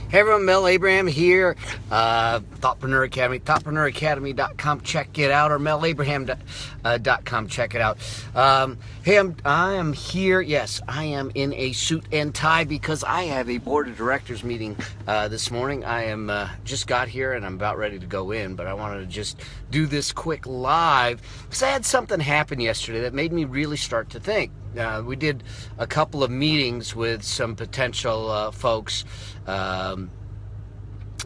Hey everyone, Mel Abraham here, Thoughtpreneur Academy, thoughtpreneuracademy.com, check it out, or melabraham.com, check it out. Hey, I am here, yes, I am in a suit and tie because I have a board of directors meeting this morning. I am just got here and I'm about ready to go in, but I wanted to just do this quick live because I had something happen yesterday that made me really start to think. We did a couple of meetings with some potential folks, and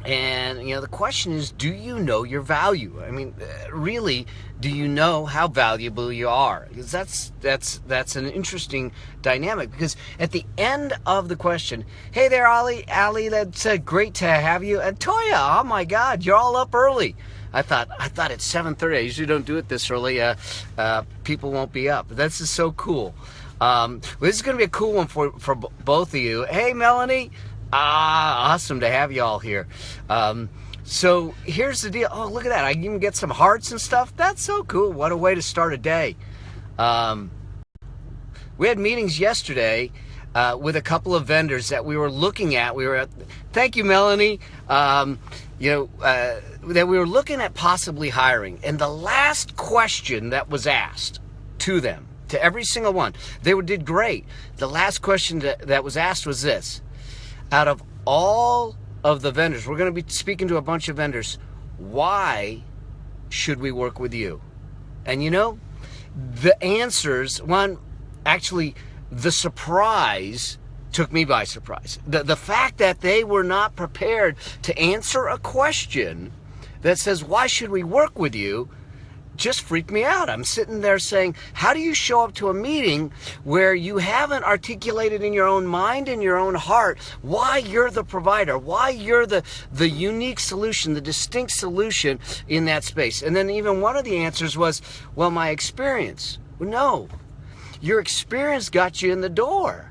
the question is, do you know your value? I mean, really, do you know how valuable you are? Because that's an interesting dynamic. Because at the end of the question, hey there, Ali, that's great to have you. And Toya, oh my God, you're all up early. I thought it's 7:30. I usually don't do it this early. People won't be up. This is so cool. This is going to be a cool one for both of you. Hey, Melanie. Awesome to have you all here. So here's the deal. Oh, look at that. I can even get some hearts and stuff. That's so cool. What a way to start a day. We had meetings yesterday with a couple of vendors that we were looking at. Thank you, Melanie. That we were looking at possibly hiring. And the last question that was asked to them, to every single one, they did great. The last question that was asked was this. Out of all of the vendors, we're going to be speaking to a bunch of vendors, why should we work with you? And the answers, the surprise took me by surprise. The fact that they were not prepared to answer a question that says, why should we work with you, just freaked me out. I'm sitting there saying, how do you show up to a meeting where you haven't articulated in your own mind and your own heart why you're the provider, why you're the unique solution, the distinct solution in that space? And then even one of the answers was, well, my experience. No, your experience got you in the door.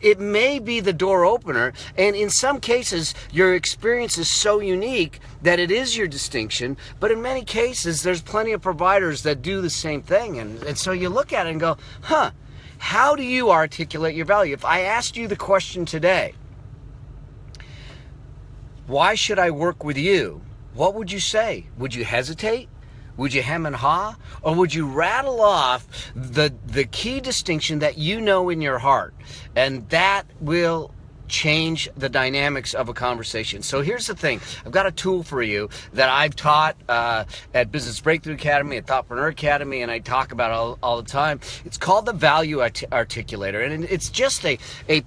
It may be the door opener, and in some cases, your experience is so unique that it is your distinction, but in many cases, there's plenty of providers that do the same thing, and so you look at it and go, how do you articulate your value? If I asked you the question today, why should I work with you? What would you say? Would you hesitate? Would you hem and haw? Or would you rattle off the key distinction that you know in your heart? And that will change the dynamics of a conversation. So here's the thing. I've got a tool for you that I've taught at Business Breakthrough Academy, at Thoughtpreneur Academy, and I talk about all the time. It's called the Value Articulator. And it's just a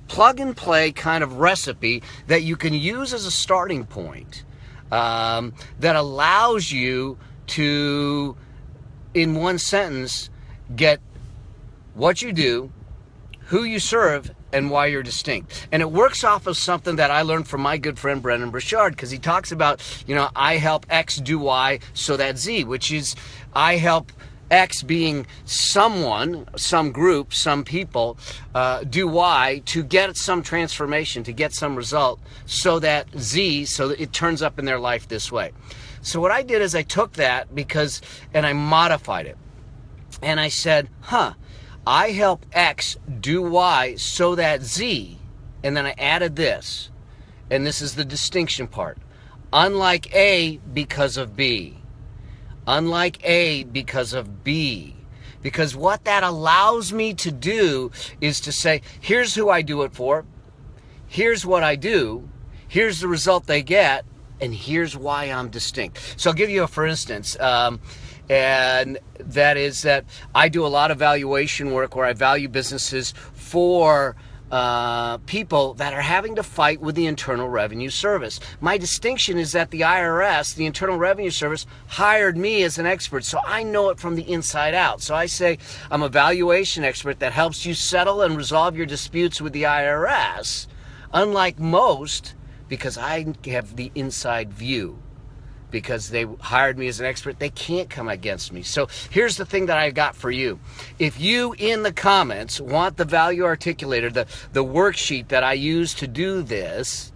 plug and play kind of recipe that you can use as a starting point that allows you to, in one sentence, get what you do, who you serve, and why you're distinct. And it works off of something that I learned from my good friend Brendan Burchard, because he talks about, I help X do Y so that Z, which is I help X being someone, some group, some people, do Y to get some transformation, to get some result, so that Z, so that it turns up in their life this way. So what I did is I took that and I modified it. And I said, I help X do Y so that Z, and then I added this. And this is the distinction part. Unlike A because of B. Unlike A because of B. Because what that allows me to do is to say, here's who I do it for. Here's what I do. Here's the result they get. And here's why I'm distinct. So I'll give you a for instance, and that is that I do a lot of valuation work where I value businesses for people that are having to fight with the Internal Revenue Service. My distinction is that the IRS, the Internal Revenue Service, hired me as an expert, so I know it from the inside out. So I say I'm a valuation expert that helps you settle and resolve your disputes with the IRS, unlike most, because I have the inside view. Because they hired me as an expert, they can't come against me. So here's the thing that I got for you. If you, in the comments, want the Value Articulator, the worksheet that I use to do this,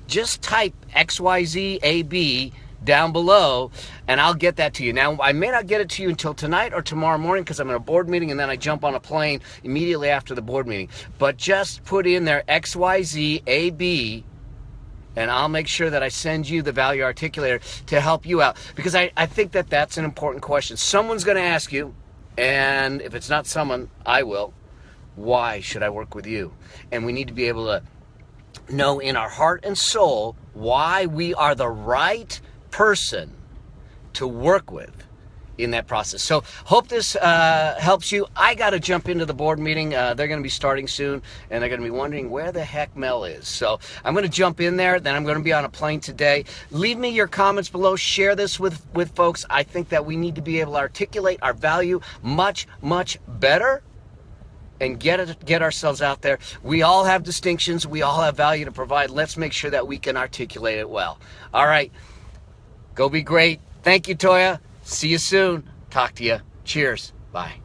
just type XYZAB down below, and I'll get that to you. Now, I may not get it to you until tonight or tomorrow morning because I'm in a board meeting, and then I jump on a plane immediately after the board meeting. But just put in there XYZAB And I'll make sure that I send you the value articulator to help you out. Because I think that that's an important question. Someone's going to ask you, and if it's not someone, I will, why should I work with you? And we need to be able to know in our heart and soul why we are the right person to work with in that process. So hope this helps you. I got to jump into the board meeting. They're going to be starting soon, and they're going to be wondering where the heck Mel is. So I'm going to jump in there. Then I'm going to be on a plane today. Leave me your comments below. Share this with folks. I think that we need to be able to articulate our value much, much better and get ourselves out there. We all have distinctions. We all have value to provide. Let's make sure that we can articulate it well. All right. Go be great. Thank you, Toya. See you soon. Talk to you. Cheers. Bye.